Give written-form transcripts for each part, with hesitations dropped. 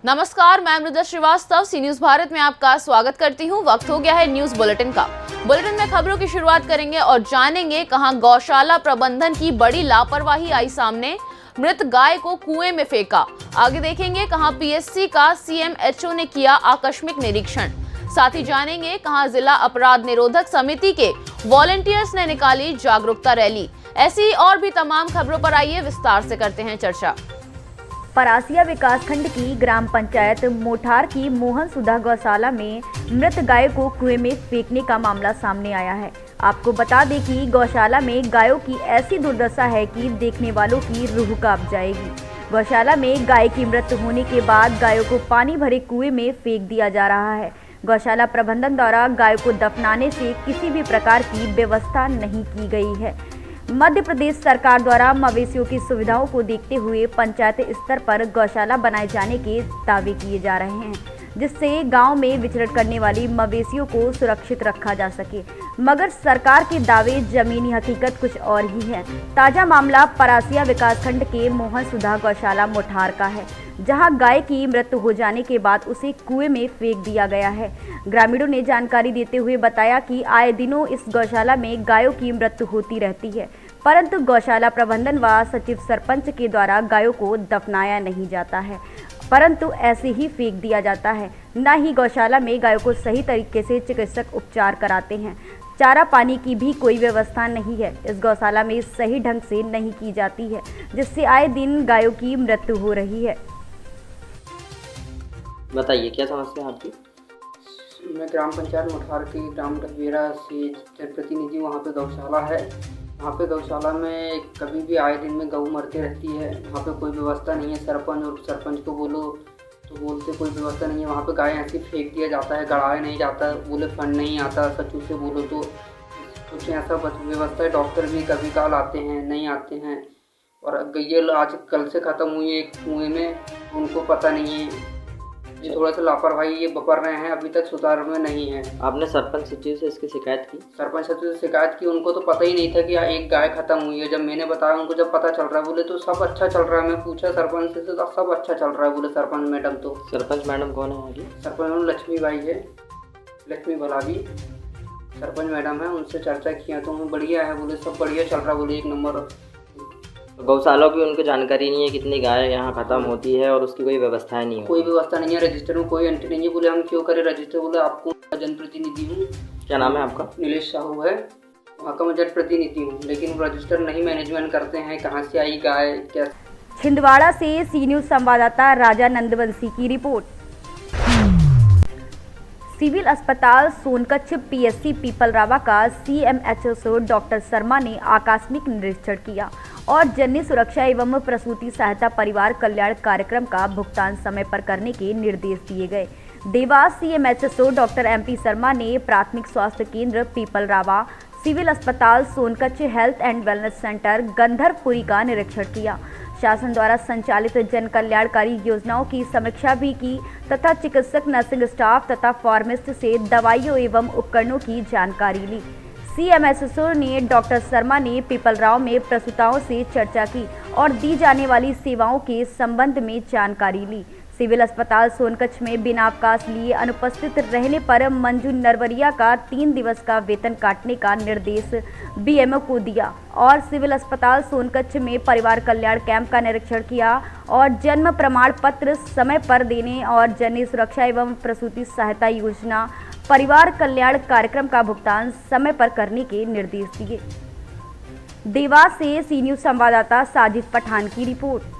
नमस्कार, मैं मृदा श्रीवास्तव सी न्यूज भारत में आपका स्वागत करती हूं। वक्त हो गया है न्यूज बुलेटिन का। बुलेटिन में खबरों की शुरुआत करेंगे और जानेंगे कहां गौशाला प्रबंधन की बड़ी लापरवाही आई सामने, मृत गाय को कुएं में फेंका। आगे देखेंगे कहां पीएससी का सीएमएचओ ने किया आकस्मिक निरीक्षण। साथ ही जानेंगे कहां जिला अपराध निरोधक समिति के वॉलंटियर्स ने निकाली जागरूकता रैली। ऐसी और भी तमाम खबरों पर आइए विस्तार से करते हैं चर्चा। परासिया विकासखंड की ग्राम पंचायत मोठार की मोहन सुधा गौशाला में मृत गाय को कुएं में फेंकने का मामला सामने आया है। आपको बता दें कि गौशाला में गायों की ऐसी दुर्दशा है कि देखने वालों की रूह कांप जाएगी। गौशाला में गाय की मृत्यु होने के बाद गायों को पानी भरे कुएं में फेंक दिया जा रहा है। गौशाला प्रबंधन द्वारा गायों को दफनाने से किसी भी प्रकार की व्यवस्था नहीं की गई है। मध्य प्रदेश सरकार द्वारा मवेशियों की सुविधाओं को देखते हुए पंचायत स्तर पर गौशाला बनाए जाने के दावे किए जा रहे हैं, जिससे गांव में विचरण करने वाली मवेशियों को सुरक्षित रखा जा सके, मगर सरकार के दावे जमीनी हकीकत कुछ और ही है। ताजा मामला परासिया विकासखंड के मोहन सुधा गौशाला मोठार का है, जहां गाय की मृत्यु हो जाने के बाद उसे कुएं में फेंक दिया गया है। ग्रामीणों ने जानकारी देते हुए बताया कि आए दिनों इस गौशाला में गायों की मृत्यु होती रहती है, परंतु गौशाला प्रबंधन व सचिव सरपंच के द्वारा गायों को दफनाया नहीं जाता है, परंतु ऐसे ही फेंक दिया जाता है। न ही गौशाला में गायों को सही तरीके से चिकित्सक उपचार कराते हैं। चारा पानी की भी कोई व्यवस्था नहीं है। इस गौशाला में सही ढंग से नहीं की जाती है, जिससे आए दिन गायों की मृत्यु हो रही है। बताइए क्या समस्या है आपकी? मैं ग्राम पंचायत मोठार के ग्राम डगवेरा से जनप्रतिनिधि। वहाँ पे गौशाला है। वहाँ पे गौशाला में कभी भी आए दिन में गऊ मरती रहती है। वहाँ पे कोई व्यवस्था नहीं है। सरपंच को बोलो तो बोलते कोई व्यवस्था नहीं है। वहाँ पे गाय ऐसे फेंक दिया जाता है, गड़ाया नहीं जाता, बोले फंड नहीं आता। सचिव से बोलो तो कुछ ऐसा व्यवस्था है। डॉक्टर भी कभी काल आते हैं, नहीं आते हैं। और गैया आज कल से ख़त्म हुई है एक कुएँ में, उनको पता नहीं है। ये थोड़ा सा लापरवाही ये बपर रहे हैं, अभी तक सुधार में नहीं है। आपने सरपंच सचिव से इसकी शिकायत की? सरपंच सचिव से शिकायत की। उनको तो पता ही नहीं था कि एक गाय खत्म हुई है। जब मैंने बताया उनको, जब पता चल रहा है, बोले तो सब अच्छा चल रहा है। मैं पूछा सरपंच से तो सब अच्छा चल रहा है, बोले सरपंच मैडम। तो सरपंच मैडम कौन है आगे? सरपंच मैडम लक्ष्मी बाई है, लक्ष्मी भलावी सरपंच मैडम है। उनसे चर्चा किया तो उन्हें बढ़िया है, बोले सब बढ़िया चल रहा है, बोले एक नंबर। गौशालों की उनको जानकारी नहीं है कितनी गाय यहाँ खत्म होती है और उसकी कोई व्यवस्था नहीं है। कोई व्यवस्था नहीं है, रजिस्टर में कोई एंट्री नहीं है। बोले हम क्यों करें रजिस्टर? बोले आपको जनप्रतिनिधि हूँ। क्या नाम है आपका? नीलेश साहू है, वहाँ का मैं जनप्रतिनिधि हूँ, लेकिन रजिस्टर नहीं मैनेजमेंट करते हैं। कहाँ से आई गाय क्या? छिंदवाड़ा से सी न्यूज संवाददाता राजा नंदवंशी की रिपोर्ट। सिविल अस्पताल सोनकच्छ पीएससी पीपलरावा का सीएमएचओ डॉक्टर शर्मा ने आकस्मिक निरीक्षण किया और जननी सुरक्षा एवं प्रसूति सहायता परिवार कल्याण कार्यक्रम का भुगतान समय पर करने के निर्देश दिए गए। Dewas CMHO doctor MP Sharma ने प्राथमिक स्वास्थ्य केंद्र पीपलरावा, सिविल अस्पताल Sonkatch, health and wellness centre Gandharvapuri का निरीक्षण किया। शासन द्वारा संचालित जन कल्याणकारी योजनाओं की समीक्षा भी की तथा चिकित्सक, नर्सिंग स्टाफ तथा फार्मासिस्ट से दवाइयों एवं उपकरणों की जानकारी ली। सीएमएचओ ने डॉक्टर शर्मा ने पीपलराव में प्रसूताओं से चर्चा की और दी जाने वाली सेवाओं के संबंध में जानकारी ली। सिविल अस्पताल सोनकच्छ में बिना अवकाश लिए अनुपस्थित रहने पर मंजू नरवरिया का 3 दिवस का वेतन काटने का निर्देश बीएमओ को दिया और सिविल अस्पताल सोनकच्छ में परिवार कल्याण कैंप का निरीक्षण किया और जन्म प्रमाण पत्र समय पर देने और जननी सुरक्षा एवं प्रसूति सहायता योजना परिवार कल्याण कार्यक्रम का भुगतान समय पर करने के निर्देश दिए। देवास से सी न्यूज संवाददाता साजिद पठान की रिपोर्ट।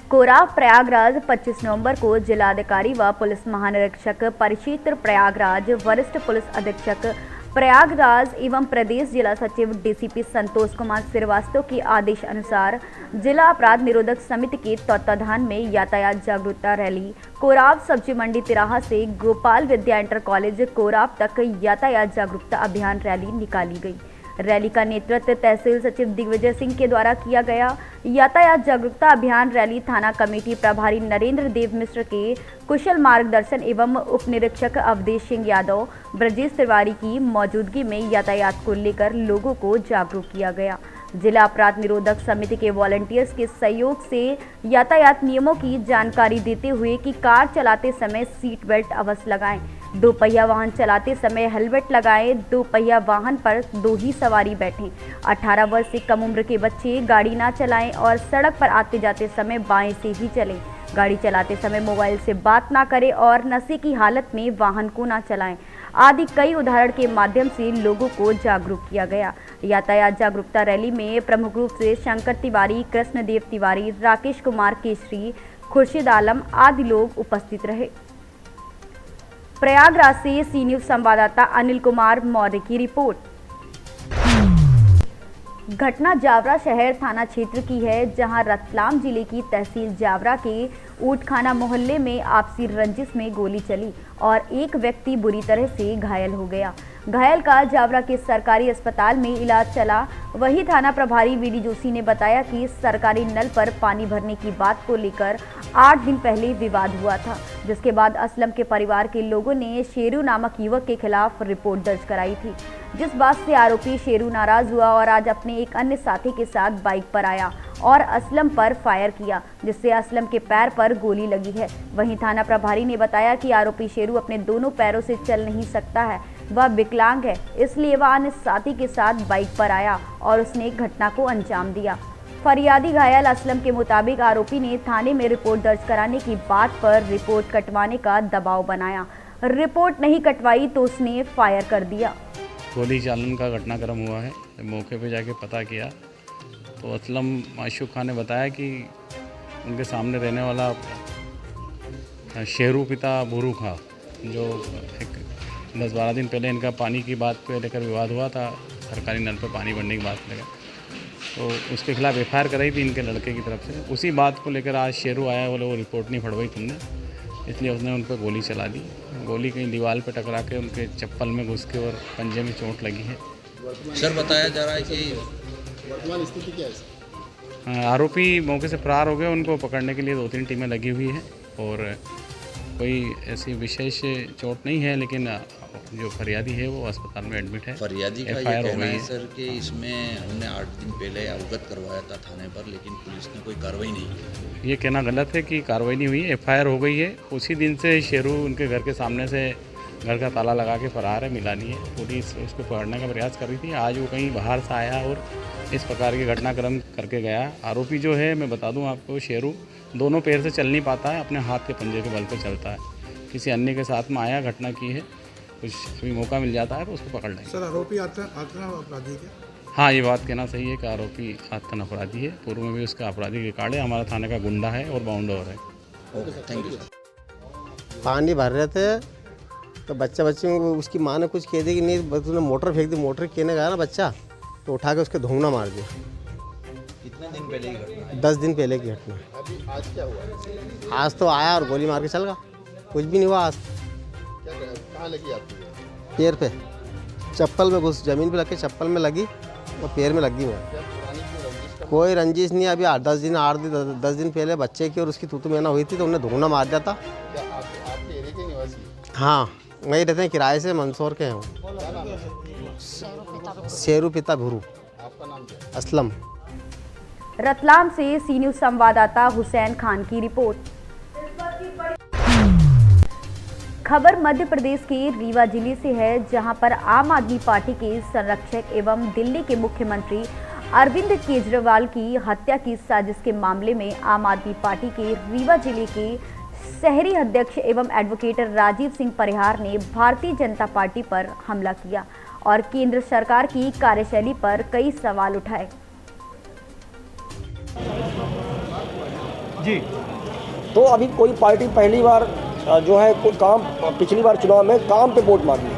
कोराव प्रयागराज 25 नवंबर को जिलाधिकारी व पुलिस महानिरीक्षक परिक्षेत्र प्रयागराज, वरिष्ठ पुलिस अधीक्षक प्रयागराज एवं प्रदेश जिला सचिव डीसीपी संतोष कुमार श्रीवास्तव के आदेश अनुसार जिला अपराध निरोधक समिति के तत्वाधान में यातायात जागरूकता रैली कोराव सब्जी मंडी तिराहा से गोपाल विद्या इंटर कॉलेज कोराव तक यातायात जागरूकता अभियान रैली निकाली गई। रैली का नेतृत्व तहसील सचिव दिग्विजय सिंह के द्वारा किया गया। यातायात जागरूकता अभियान रैली थाना कमेटी प्रभारी नरेंद्र देव मिश्र के कुशल मार्गदर्शन एवं उप निरीक्षक अवधेश सिंह यादव, ब्रजेश तिवारी की मौजूदगी में यातायात को लेकर लोगों को जागरूक किया गया। जिला अपराध निरोधक समिति के वॉलंटियर्स के सहयोग से यातायात नियमों की जानकारी देते हुए कि कार चलाते समय सीट बेल्ट अवश्य लगाएं, 2 पहिया वाहन चलाते समय हेलमेट लगाएं, 2 पहिया वाहन पर 2 ही सवारी बैठें, 18 वर्ष से कम उम्र के बच्चे गाड़ी ना चलाएं और सड़क पर आते जाते समय बाएं से ही चलें। गाड़ी चलाते समय मोबाइल से बात ना करें और नशे की हालत में वाहन को ना चलाएं आदि कई उदाहरण के माध्यम से लोगों को जागरूक किया गया। यातायात जागरूकता रैली में प्रमुख रूप से शंकर तिवारी, कृष्णदेव तिवारी, राकेश कुमार केसरी, खुर्शीद आलम आदि लोग उपस्थित रहे। प्रयागराज से सी न्यूज़ संवाददाता अनिल कुमार मौर्य की रिपोर्ट। घटना जावरा शहर थाना क्षेत्र की है, जहां रतलाम जिले की तहसील जावरा के ऊंटखाना मोहल्ले में आपसी रंजिश में गोली चली और एक व्यक्ति बुरी तरह से घायल हो गया। घायल का जावरा के सरकारी अस्पताल में इलाज चला। वहीं थाना प्रभारी वीडी जोशी ने बताया कि सरकारी नल पर पानी भरने की बात को लेकर 8 दिन पहले विवाद हुआ था, जिसके बाद असलम के परिवार के लोगों ने शेरू नामक युवक के खिलाफ रिपोर्ट दर्ज कराई थी, जिस बात से आरोपी शेरू नाराज हुआ और आज अपने एक अन्य साथी के साथ बाइक पर आया और असलम पर फायर किया, जिससे असलम के पैर पर गोली लगी है। वहीं थाना प्रभारी ने बताया कि आरोपी शेरू अपने दोनों पैरों से चल नहीं सकता है, वह विकलांग है, इसलिए वह अन्य साथी के साथ बाइक पर आया और उसने घटना को अंजाम दिया। फरियादी घायल असलम के मुताबिक आरोपी ने थाने में रिपोर्ट दर्ज कराने की बात पर रिपोर्ट कटवाने का दबाव बनाया। रिपोर्ट नहीं कटवाई तो उसने फायर कर दिया। गोली चालन का घटनाक्रम हुआ है। मौके पर जाके पता किया तो असलम माशूक खान ने बताया कि उनके सामने रहने वाला शेरू पिता भूरू खां, जो एक 10-12 दिन पहले इनका पानी की बात पे लेकर विवाद हुआ था, सरकारी नल पर पानी भरने की बात लेकर, तो उसके खिलाफ FIR कराई थी इनके लड़के की तरफ से। उसी बात को लेकर आज शेरू आया, बोले वो रिपोर्ट नहीं फड़वाई तुमने, इसलिए उसने उन पर गोली चला दी। गोली कहीं दीवार पे टकरा के उनके चप्पल में घुस के और पंजे में चोट लगी है। सर बताया जा रहा है कि वर्तमान स्थिति क्या है? आरोपी मौके से फरार हो गए। उनको पकड़ने के लिए 2-3 टीमें लगी हुई हैं और कोई ऐसी विशेष चोट नहीं है, लेकिन जो फरियादी है वो अस्पताल में एडमिट है। फरियादी का ये FIR हो कहना गई है है सर कि इसमें हमने 8 दिन पहले अवगत करवाया था थाने पर, लेकिन पुलिस ने कोई कार्रवाई नहीं की। ये कहना गलत है कि कार्रवाई नहीं हुई है, FIR हो गई है। उसी दिन से शेरू उनके घर के सामने से घर का ताला लगा के फरार है, मिला नहीं है। पुलिस उसको पकड़ने का प्रयास कर रही थी। आज वो कहीं बाहर से आया और इस प्रकार के घटनाक्रम करके गया। आरोपी जो है, मैं बता दूं आपको, शेरू दोनों पैर से चल नहीं पाता है, अपने हाथ के पंजे के बल पर चलता है। किसी अन्य के साथ में आया, घटना की है, कुछ अभी मौका मिल जाता है तो उसको पकड़ लेंगे। सर आरोपी आत्महत्या अपराधी क्या? हाँ, ये बात कहना सही है कि आरोपी आत्महत्या अपराधी है। पूर्व में भी उसका आपराधिक रिकॉर्ड है, हमारा थाने का गुंडा है और बाउंडर है। Okay, thank you sir. पानी भर रहे थे तो बच्चे उसकी माँ ने कुछ कह दी कि नहीं, बस उसने मोटर फेंक दी। मोटर कहने गया ना बच्चा, तो उठा के उसके धोना मार दिया। कितने दिन पहले की घटना है? 10 दिन पहले की घटना। अभी आज क्या हुआ? आज तो आया और गोली मार के चल गया, कुछ भी नहीं हुआ। आज कहाँ लगी आपकी? पैर पे, चप्पल में घुस, जमीन पे लग के चप्पल में लगी और पैर में लगी हुआ। क्या पुरानी कोई रंजिश का? कोई रंजिश नहीं। अभी 10 दिन पहले बच्चे की और उसकी तू मैना हुई थी तो उन्हें धोना मार दिया था। क्या आपके एरिया के निवासी? हाँ, वहीं रहते हैं, किराए से मंदसौर के हैं। क्या नाम है? शेरू पिता भूरू। आपका नाम क्या है? असलम। रतलाम से सी न्यूज़ संवाददाता हुसैन खान की रिपोर्ट। खबर मध्य प्रदेश के रीवा जिले से है, जहां पर आम आदमी पार्टी के संरक्षक एवं दिल्ली के मुख्यमंत्री अरविंद केजरीवाल की हत्या की साजिश के मामले में आम आदमी पार्टी के रीवा जिले के शहरी अध्यक्ष एवं एडवोकेट राजीव सिंह परिहार ने भारतीय जनता पार्टी पर हमला किया और केंद्र सरकार की कार्यशैली पर कई सवाल उठाए। जी, तो अभी कोई पार्टी पहली बार जो है कोई काम, पिछली बार चुनाव में काम पे वोट मांगी।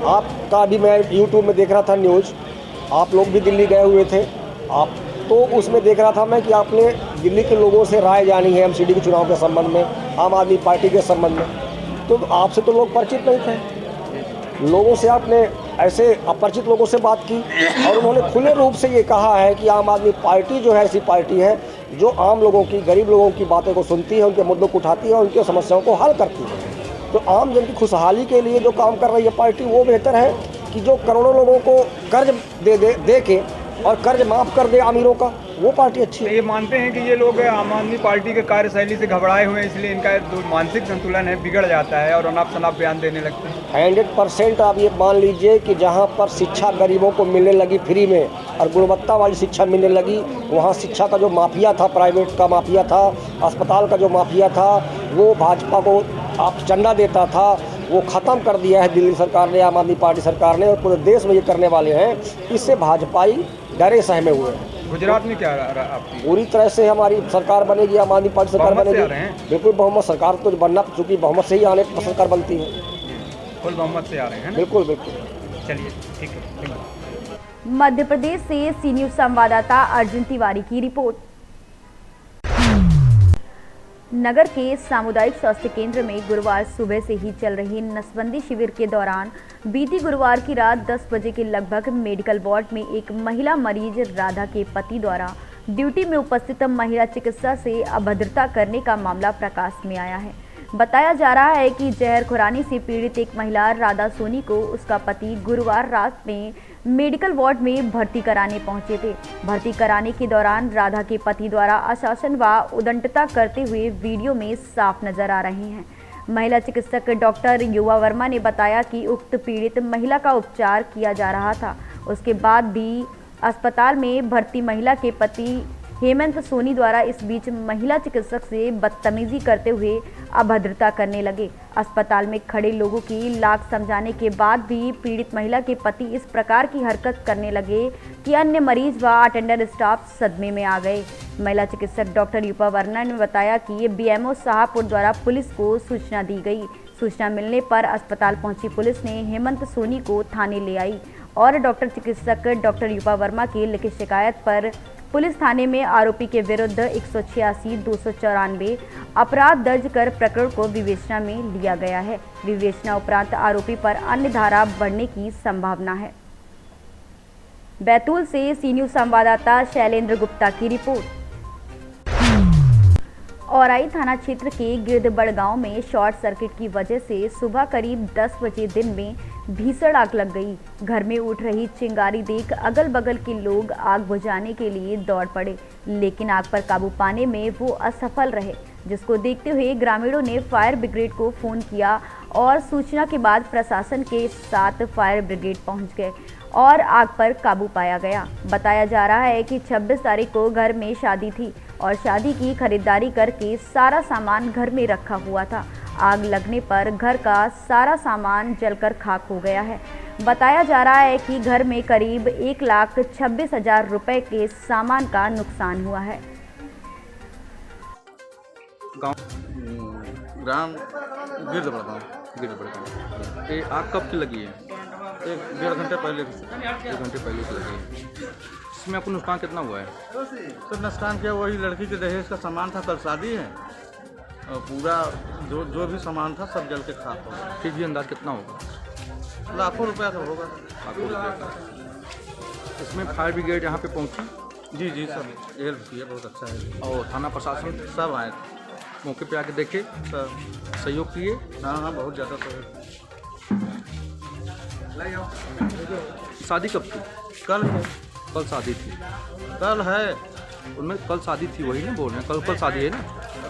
आपका अभी मैं YouTube में देख रहा था न्यूज़, आप लोग भी दिल्ली गए हुए थे, आप तो उसमें देख रहा था मैं कि आपने दिल्ली के लोगों से राय जानी है MCD के चुनाव के संबंध में, आम आदमी पार्टी के संबंध में। तो आपसे तो लोग परिचित नहीं थे, लोगों से आपने ऐसे अपरिचित लोगों से बात की और उन्होंने खुले रूप से ये कहा है कि आम आदमी पार्टी जो है ऐसी पार्टी है जो आम लोगों की, गरीब लोगों की बातों को सुनती है, उनके मुद्दों को उठाती है और उनकी समस्याओं को हल करती है। तो आम जन की खुशहाली के लिए जो काम कर रही है पार्टी, वो बेहतर है कि जो करोड़ों लोगों को कर्ज दे के और कर्ज माफ़ कर दे अमीरों का, वो पार्टी अच्छी है। ये मानते हैं कि ये लोग आम आदमी पार्टी के कार्यशैली से घबराए हुए हैं, इसलिए इनका जो मानसिक संतुलन है बिगड़ जाता है और अनाप शनाप बयान देने लगते हैं। 100% आप ये मान लीजिए कि जहाँ पर शिक्षा गरीबों को मिलने लगी फ्री में और गुणवत्ता वाली शिक्षा मिलने लगी, वहाँ शिक्षा का जो माफिया था, प्राइवेट का माफिया था, अस्पताल का जो माफिया था, वो भाजपा को आप चंदा देता था, वो ख़त्म कर दिया है दिल्ली सरकार ने, आम आदमी पार्टी सरकार ने, और पूरे देश में ये करने वाले हैं। इससे भाजपाई डरे सहमे हुए हैं। गुजरात में क्या रहा आपकी? पूरी तरह से हमारी सरकार बनेगी, आम आदमी पार्टी सरकार बहुमत से बनेगी। आ रहे हैं? बिल्कुल बहुमत, सरकार तो बनना, चूँकि बहुमत से ही आने पर सरकार बनती है। फुल बहुमत से आ रहे हैं ना? बिल्कुल बिल्कुल। चलिए ठीक है। मध्य प्रदेश से सी न्यूज़ संवाददाता अर्जुन तिवारी की रिपोर्ट। नगर के सामुदायिक स्वास्थ्य केंद्र में गुरुवार सुबह से ही चल रही नसबंदी शिविर के दौरान बीती गुरुवार की रात 10 बजे के लगभग मेडिकल वार्ड में एक महिला मरीज राधा के पति द्वारा ड्यूटी में उपस्थित महिला चिकित्सा से अभद्रता करने का मामला प्रकाश में आया है। बताया जा रहा है कि जहर खुरानी से पीड़ित एक महिला राधा सोनी को उसका पति गुरुवार रात में मेडिकल वार्ड में भर्ती कराने पहुंचे थे। भर्ती कराने के दौरान राधा के पति द्वारा आशासन व उदंडता करते हुए वीडियो में साफ नजर आ रहे हैं। महिला चिकित्सक डॉक्टर युवा वर्मा ने बताया कि उक्त पीड़ित महिला का उपचार किया जा रहा था। उसके बाद भी अस्पताल में भर्ती महिला के पति हेमंत सोनी द्वारा इस बीच महिला चिकित्सक से बदतमीजी करते हुए अभद्रता करने लगे। अस्पताल में खड़े लोगों की लाख समझाने के बाद भी पीड़ित महिला के पति इस प्रकार की हरकत करने लगे कि अन्य मरीज व अटेंडर स्टाफ सदमे में आ गए। महिला चिकित्सक डॉक्टर युवा वर्मा ने बताया कि ये बीएमओ शाहपुर द्वारा पुलिस को सूचना दी गई। सूचना मिलने पर अस्पताल पहुंची पुलिस ने हेमंत सोनी को थाने ले आई और डॉक्टर चिकित्सक डॉक्टर युवा वर्मा की लिखित शिकायत पर पुलिस थाने में आरोपी के विरुद्ध 186-294 अपराध दर्ज कर प्रकरण को विवेचना में लिया गया है। विवेचना उपरांत आरोपी पर अन्य धारा बढ़ने की संभावना है। बैतूल से सी न्यूज़ संवाददाता शैलेंद्र गुप्ता की रिपोर्ट। औराई थाना क्षेत्र के गिरदबड़ गांव में शॉर्ट सर्किट की वजह से सुबह करीब 10 बजे दिन में भीषण आग लग गई। घर में उठ रही चिंगारी देख अगल बगल के लोग आग बुझाने के लिए दौड़ पड़े, लेकिन आग पर काबू पाने में वो असफल रहे, जिसको देखते हुए ग्रामीणों ने फायर ब्रिगेड को फोन किया और सूचना के बाद प्रशासन के साथ फायर ब्रिगेड पहुंच गए और आग पर काबू पाया गया। बताया जा रहा है कि 26 तारीख को घर में शादी थी और शादी की खरीदारी करके सारा सामान घर में रखा हुआ था। आग लगने पर घर का सारा सामान जलकर खाक हो गया है। बताया जा रहा है कि घर में करीब 1,26,000 रुपए के सामान का नुकसान हुआ है। ग्राम गिरदबड़ गाँव। ये आग कब की लगी है? 1.5 घंटे पहले, 1 घंटे पहले से लगी है। इसमें आपको नुकसान कितना हुआ है? तो नुकसान क्या, वही लड़की के दहेज का सामान था, कल शादी है और पूरा जो भी सामान था सब जल के खाक हो गया। फिर अंदाज कितना होगा? लाखों रुपया तो होगा। लाखों रुपये का। इसमें फायर ब्रिगेड यहाँ पे पहुँची? जी सब हेल्प किया, बहुत अच्छा है। और थाना प्रशासन सब आए, मौके पे आके देखे, सब सहयोग किए? हाँ बहुत ज़्यादा सहयोग। शादी कब थी? कल शादी थी। कल है उनमें कल शादी थी, वही ना बोल रहे हैं? कल शादी है ना?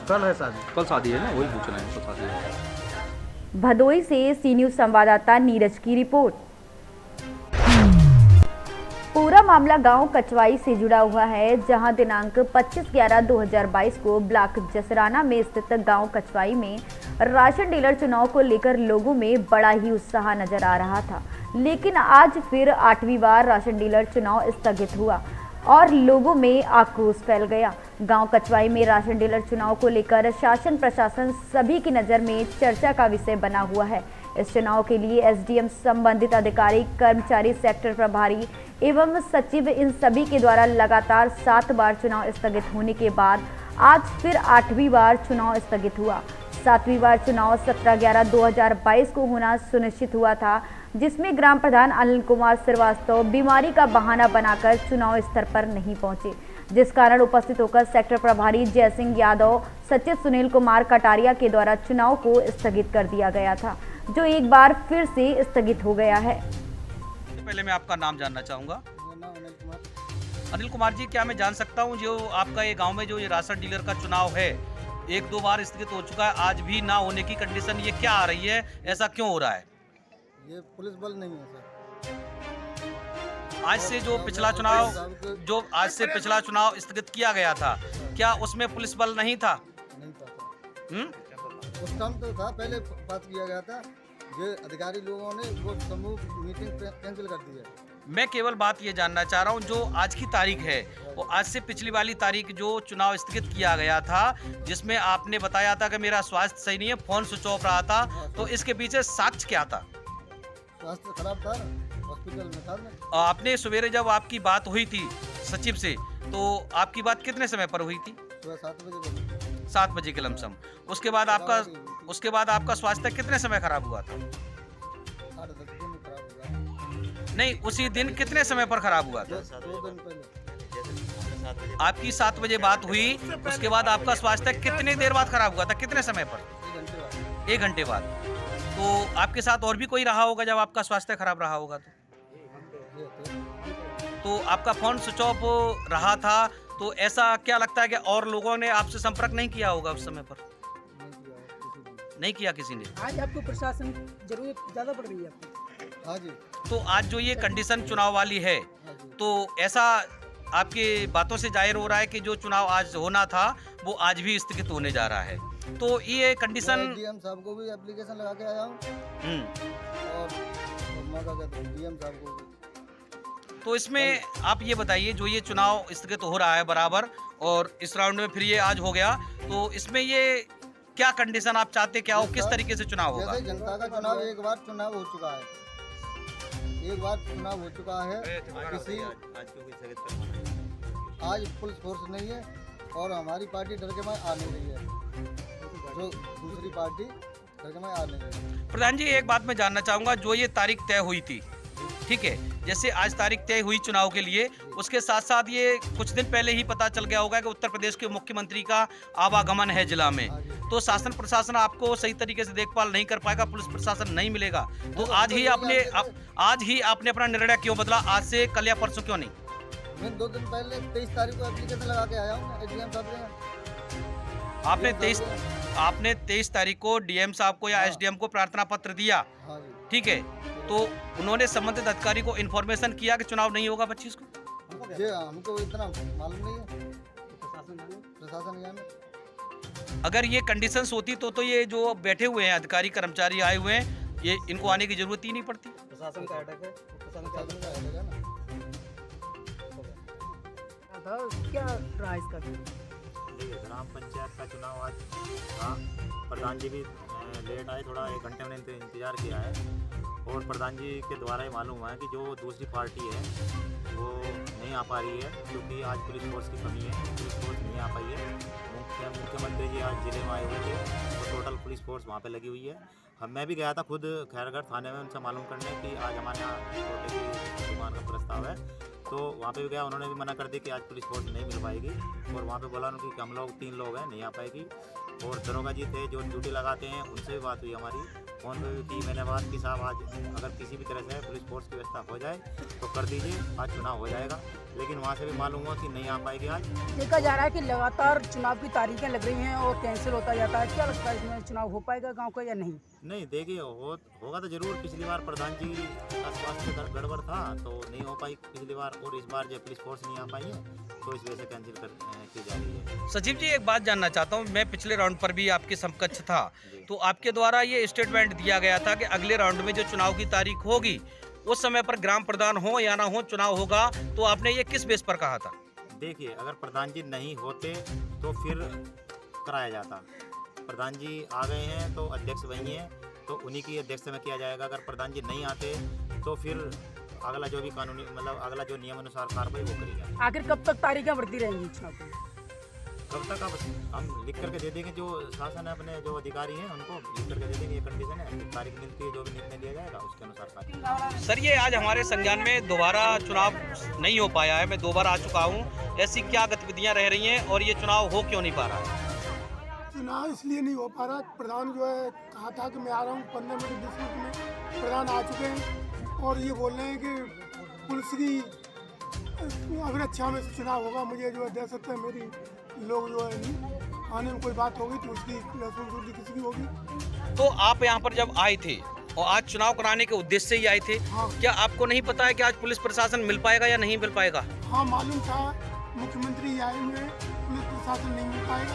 कल है शादी। कल शादी है ना, वही पूछ रहे हैं, कल शादी है। भदोई से सी न्यूज़ संवाददाता नीरज की रिपोर्ट। पूरा मामला गांव कचवाई से जुड़ा हुआ है, जहां दिनांक 25/11/2022 को ब्लॉक जसराना में स्थित गांव कचवाई में राशन डीलर चुनाव को लेकर लोगों में बड़ा ही उत्साह नजर आ रहा था। लेकिन आज फिर 8वीं बार राशन डीलर चुनाव स्थगित हुआ और लोगों में आक्रोश फैल गया। गांव कचवाई में राशन डीलर चुनाव को लेकर शासन प्रशासन सभी की नज़र में चर्चा का विषय बना हुआ है। इस चुनाव के लिए एसडीएम, संबंधित अधिकारी, कर्मचारी, सेक्टर प्रभारी एवं सचिव, इन सभी के द्वारा लगातार 7 बार चुनाव स्थगित होने के बाद आज फिर 8वीं बार चुनाव स्थगित हुआ। 7वीं बार चुनाव 17/11/2022 को होना सुनिश्चित हुआ था, जिसमें ग्राम प्रधान अनिल कुमार श्रीवास्तव बीमारी का बहाना बनाकर चुनाव स्थल पर नहीं पहुंचे, जिस कारण उपस्थित होकर सेक्टर प्रभारी जयसिंह यादव, सचिव सुनील कुमार कटारिया के द्वारा चुनाव को स्थगित कर दिया गया था, जो एक बार फिर से स्थगित हो गया है। पहले मैं आपका नाम जानना चाहूँगा। मेरा नाम अनिल कुमार। अनिल कुमार जी, क्या मैं जान सकता हूँ जो आपका ये गांव में जो ये राशन डीलर का चुनाव है, 1-2 बार स्थगित हो चुका है, आज भी ना होने की कंडीशन ये क्या आ रही है, ऐसा क्यों हो रहा है? ये पुलिस बल नहीं है सर। आज से जो पिछला चुनाव स्थगित किया गया था, क्या उसमें पुलिस बल नहीं था? नहीं था उस टाइम तो था, पहले बात किया गया था, ये अधिकारी लोगों ने वो समूह मीटिंग कैंसिल कर दी है। मैं केवल बात ये जानना चाह रहा हूँ, जो आज की तारीख है वो आज से पिछली वाली तारीख जो चुनाव स्थगित किया गया था, जिसमें आपने बताया था कि मेरा स्वास्थ्य सही नहीं है, फोन स्विच ऑफ रहा था, तो इसके पीछे साक्ष्य क्या था? स्वास्थ्य खराब था, हॉस्पिटल में था मैं। आपने सवेरे जब आपकी बात हुई थी सचिव से, तो आपकी बात कितने समय पर हुई थी? सुबह 7 बजे 7 बजे के लमसम। उसके बाद आपका स्वास्थ्य कितने समय खराब हुआ था? 8-10 दिन खराब हुआ। नहीं, उसी दिन कितने समय पर खराब हुआ था? 2 दिन पहले। आपकी 7 बजे बात हुई, उसके बाद आपका स्वास्थ्य कितनी देर बाद खराब हुआ था, कितने समय पर? 1 घंटे बाद। तो आपके साथ और भी कोई रहा होगा जब आपका स्वास्थ्य खराब रहा होगा तो आपका फोन स्विच ऑफ रहा था, तो ऐसा क्या लगता है कि और लोगों ने आपसे संपर्क नहीं किया होगा उस समय पर? नहीं किया किसी ने। आज आपको प्रशासन जरूरत ज्यादा पड़ रही है आपको। हाँ जी। तो आज जो ये कंडीशन चुनाव वाली है, तो ऐसा आपकी बातों से जाहिर हो रहा है कि जो चुनाव आज होना था वो आज भी स्थगित होने जा रहा है, तो ये कंडीशन। डीएम साहब को भी एप्लीकेशन लगा के आया हूँ और डीएम साहब को भी। तो इसमें आप ये बताइए, जो ये चुनाव स्थगित हो रहा है बराबर, और इस राउंड में फिर ये आज हो गया, तो इसमें ये क्या कंडीशन आप चाहते, क्या हो, किस तरीके से चुनाव होगा? जैसे जनता का चुनाव एक बार चुनाव हो चुका है, एक बार चुनाव हो चुका है, किसी आज पुलिस फोर्स नहीं है और हमारी पार्टी डर के मारे आ नहीं रही है, जो दूसरी पार्टी डर के मारे आ नहीं रही है। प्रधान जी, एक बात मैं जानना चाहूँगा, जो ये तारीख तय हुई थी, ठीक है, जैसे आज तारीख तय हुई चुनाव के लिए, उसके साथ साथ ये कुछ दिन पहले ही पता चल गया होगा कि उत्तर प्रदेश के मुख्यमंत्री का आवागमन है जिला में, तो शासन प्रशासन आपको सही तरीके से देखभाल नहीं कर पाएगा, पुलिस प्रशासन नहीं मिलेगा, तो आज ही आपने अपना निर्णय क्यों बदला? आज से कल या परसों क्यों नहीं? मैं 2 दिन पहले 23 तारीख को एप्लीकेशन लगा के आया हूँ डीएम साहब के। आपने 23 तारीख को डीएम साहब को या एसडीएम को प्रार्थना पत्र दिया, ठीक है, तो उन्होंने संबंधित अधिकारी को इन्फॉर्मेशन किया कि चुनाव नहीं होगा 25 को? जी, हमको इतना मालूम नहीं है, प्रशासन जाने। अगर ये कंडीशंस होती तो ये जो बैठे हुए हैं अधिकारी कर्मचारी आए हुए हैं, ये इनको आने की जरूरत ही नहीं पड़ती। प्रशासन का अटैक है, प्रशासन का अटैक है ना। क्या रहा इसका? ग्राम पंचायत का चुनाव आज था, प्रधान जी भी लेट आए, थोड़ा 1 घंटे मैंने इंतज़ार किया है, और प्रधान जी के द्वारा ही मालूम हुआ है कि जो दूसरी पार्टी है वो नहीं आ पा रही है, क्योंकि आज पुलिस फोर्स की कमी है, पुलिस फोर्स नहीं आ पाई है। मुख्यमंत्री जी आज जिले में आए हुए थे, तो टोटल पुलिस फोर्स वहाँ पे लगी हुई है। मैं भी गया था खुद खैरगढ़ थाने में उनसे मालूम करने कि आज हमारे यहाँ छोटे की दुकान का प्रस्ताव है, तो वहाँ पे भी गया, उन्होंने भी मना कर दी कि आज पुलिस फोर्स नहीं मिल पाएगी, और वहाँ पे बोला उन्होंने कि हम लोग 3 लोग हैं, नहीं आ पाएगी। और दरोगा जी थे जो ड्यूटी लगाते हैं, उनसे भी बात हुई हमारी, फ़ोन पे भी की मैंने बात कि साहब आज अगर किसी भी तरह से पुलिस फोर्स की व्यवस्था हो जाए तो कर दीजिए, आज चुनाव हो जाएगा, लेकिन वहाँ से भी मालूम हुआ कि नहीं आ पाएगी। आज देखा जा रहा है कि लगातार चुनाव की तारीखें लग रही हैं और कैंसिल होता जाता है, क्या लगता है इसमें चुनाव हो पाएगा गाँव का या नहीं? नहीं, देखिए होगा तो जरूर। पिछली बार प्रधान जी का स्वास्थ्य गड़बड़ था तो नहीं हो पाई पिछली बार, और इस बार जब पुलिस फोर्स नहीं आ पाई है तो इस वजह से कैंसिल की जा रही है। सचिव जी, एक बात जानना चाहता हूँ, मैं पिछले राउंड पर भी आपके समकक्ष था, तो आपके द्वारा ये स्टेटमेंट दिया गया था कि अगले राउंड में जो चुनाव की तारीख होगी उस समय पर ग्राम प्रधान हो या ना हो चुनाव होगा, तो आपने ये किस बेस पर कहा था? देखिए, अगर प्रधान जी नहीं होते तो फिर कराया जाता। प्रधान जी आ गए हैं तो अध्यक्ष वही हैं, तो उन्हीं की अध्यक्ष में किया जाएगा। अगर प्रधान जी नहीं आते तो फिर अगला जो भी कानूनी अगला जो नियम अनुसार कार्रवाई वो करी जाएगी। आखिर कब तक तारीखें बढ़ती रहेंगी चुनाव की? कब तक हम लिख करके दे देंगे, जो शासन है अपने जो अधिकारी हैं उनको लिख करके दे देंगे, ये कंडीशन है, तारीख मिलती है, जो भी निर्णय लिया जाएगा उसके अनुसार। सर, ये आज हमारे संज्ञान में दोबारा चुनाव नहीं हो पाया है, मैं 2 बार आ चुका हूँ, ऐसी क्या गतिविधियाँ रह रही हैं और ये चुनाव हो क्यों नहीं पा रहा है? चुनाव इसलिए नहीं हो पा रहा, प्रधान जो है कहा था कि मैं आ रहा हूँ 15 मिनट 20 मिनट में, प्रधान आ चुके हैं और ये बोल रहे हैं कि पुलिस की अगर अच्छा में चुनाव होगा, मुझे जो है दहशत है मेरी, लोग जो है नहीं आने में कोई बात होगी तो उसकी रिस्पॉन्सिबिलिटी किसी की होगी। तो आप यहाँ पर जब आए थे और आज चुनाव कराने के उद्देश्य से ही आए थे, क्या आपको नहीं पता है कि आज पुलिस प्रशासन मिल पाएगा या नहीं मिल पाएगा? हाँ मालूम था, मुख्यमंत्री आए हुए, पुलिस प्रशासन नहीं मिल पाएगा।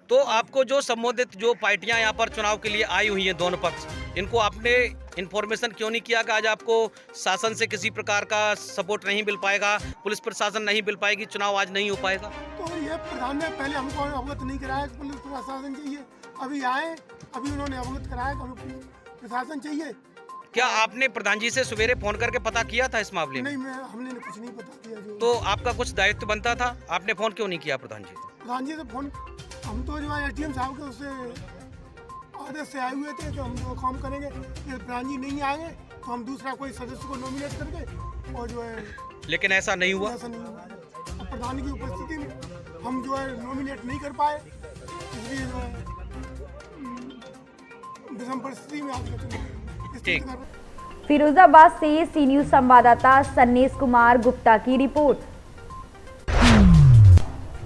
तो आपको जो संबंधित जो पार्टियां यहाँ पर चुनाव के लिए आई हुई हैं, दोनों पक्ष, इनको आपने इन्फॉर्मेशन क्यों नहीं किया कि आज आपको शासन से किसी प्रकार का सपोर्ट नहीं मिल पाएगा, पुलिस प्रशासन नहीं मिल पाएगी, चुनाव आज नहीं हो पाएगा? तो ये प्रधान ने पहले हमको अवगत नहीं कराया कि पुलिस प्रशासन चाहिए, अभी आए, अभी उन्होंने अवगत कराया कि हमें प्रशासन चाहिए। क्या आपने प्रधान जी से सवेरे फोन करके पता किया था इस मामले में? नहीं, हमने कुछ नहीं पता किया। तो आपका कुछ दायित्व बनता था, आपने फोन क्यों नहीं किया प्रधान जी? प्रधान जी से फोन, हम तो जो है एटीएम साहब के उससे आदेश से आए हुए थे, तो हम जो काम करेंगे, ये प्रधान जी नहीं आएंगे तो हम दूसरा कोई सदस्य को नॉमिनेट करके और जो है। लेकिन ऐसा नहीं हुआ। ऐसा नहीं हुआ। प्रधान की उपस्थिति में हम जो है नॉमिनेट नहीं कर पाए, इसलिए जो है विषम परिस्थिति में आज का फिरोजाबाद से सी न्यूज संवाददाता सन्नेश कुमार गुप्ता की रिपोर्ट।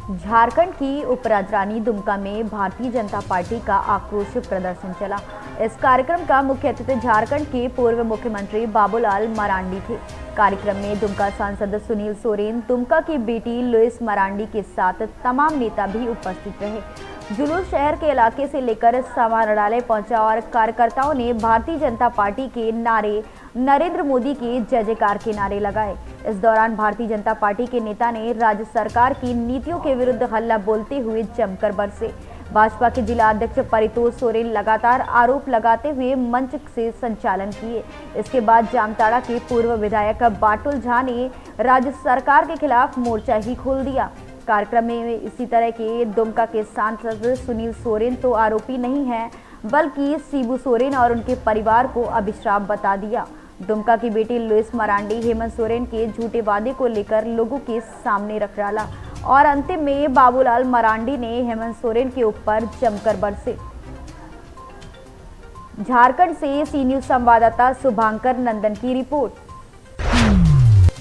झारखंड की उपराजधानी दुमका में भारतीय जनता पार्टी का आक्रोश प्रदर्शन चला। इस कार्यक्रम का मुख्य अतिथि झारखंड के पूर्व मुख्यमंत्री बाबूलाल मरांडी थे। कार्यक्रम में दुमका सांसद सुनील सोरेन, दुमका की बेटी लुइस मरांडी के साथ तमाम नेता भी उपस्थित रहे। जुलूस शहर के इलाके से लेकर समाहरणालय पहुंचा और कार्यकर्ताओं ने भारतीय जनता पार्टी के नारे, नरेंद्र मोदी के जय जयकार के नारे लगाए। इस दौरान भारतीय जनता पार्टी के नेता ने राज्य सरकार की नीतियों के विरुद्ध हल्ला बोलते हुए जमकर बरसे। भाजपा के जिला अध्यक्ष परितोष सोरेन लगातार आरोप लगाते हुए मंच से संचालन किए। इसके बाद जामताड़ा के पूर्व विधायक बाटुल झा ने राज्य सरकार के खिलाफ मोर्चा ही खोल दिया। कार्यक्रम में इसी तरह के दुमका के सांसद सुनील सोरेन तो आरोपी नहीं हैं, बल्कि शिबू सोरेन और उनके परिवार को अभिशाप बता दिया। दुमका की बेटी लुइस मरांडी हेमंत सोरेन के झूठे वादे को लेकर लोगों के सामने रख डाला और अंतिम में बाबूलाल मरांडी ने हेमंत सोरेन के ऊपर जमकर बरसे। झारखंड से सी न्यूज संवाददाता शुभांकर नंदन की रिपोर्ट।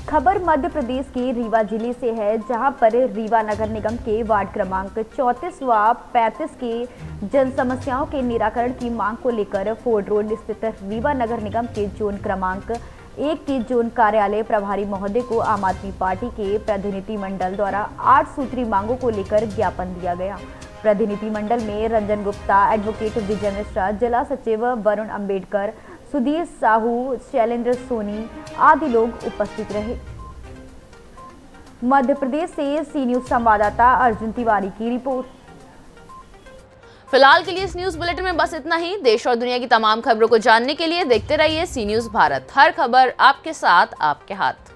खबर मध्य प्रदेश के रीवा जिले से है, जहां पर रीवा नगर निगम के वार्ड क्रमांक 34 व 35 के जन समस्याओं के निराकरण की मांग को लेकर फोर्ड रोड स्थित रीवा नगर निगम के जोन क्रमांक 1 के जोन कार्यालय प्रभारी महोदय को आम आदमी पार्टी के प्रतिनिधि मंडल द्वारा 8 सूत्री मांगों को लेकर ज्ञापन दिया गया। प्रतिनिधि मंडल में रंजन गुप्ता, एडवोकेट विजय मिश्रा, जिला सचिव वरुण अम्बेडकर, सुधीर साहू, शैलेंद्र सोनी आदि लोग उपस्थित रहे। मध्य प्रदेश से सी न्यूज संवाददाता अर्जुन तिवारी की रिपोर्ट। फिलहाल के लिए इस न्यूज बुलेटिन में बस इतना ही। देश और दुनिया की तमाम खबरों को जानने के लिए देखते रहिए सी न्यूज भारत। हर खबर आपके साथ, आपके हाथ।